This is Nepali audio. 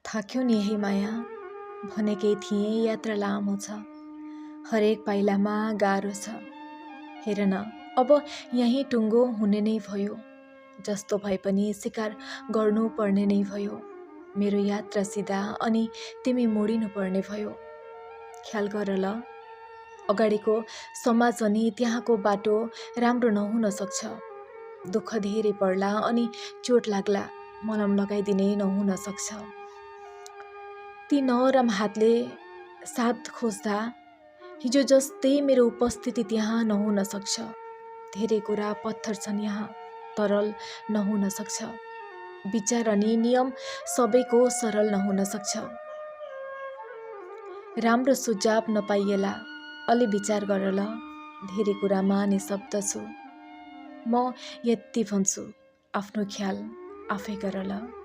थाक्यो नि यही माया भनेकै थिएँ यात्रा लामो छ, हरेक पाइलामा गाह्रो छ। हेर न अब यहीँ टुङ्गो हुने नै भयो, जस्तो भए पनि शिकार गर्नु पर्ने नै भयो। मेरो यात्रा सिधा अनि तिमी मोडिनु पर्ने भयो। ख्याल गर ल, अगाडिको समाज अनि त्यहाँको बाटो राम्रो नहुन सक्छ। दुःख धेरै पर्ला अनि चोट लाग्ला, मलम लगाइदिने नहुन सक्छ। ती नरम हातले साथ खोज्दा हिजो जस्तै मेरो उपस्थिति त्यहाँ नहुन सक्छ। धेरै कुरा पत्थर छन् यहाँ, तरल नहुन सक्छ। विचार अनि नियम सबैको सरल नहुन सक्छ। राम्रो सुझाव नपाइएला, अलि विचार गर ल, धेरै कुरामा निशब्द छु। म यति भन्छु, आफ्नो ख्याल आफै गर ल।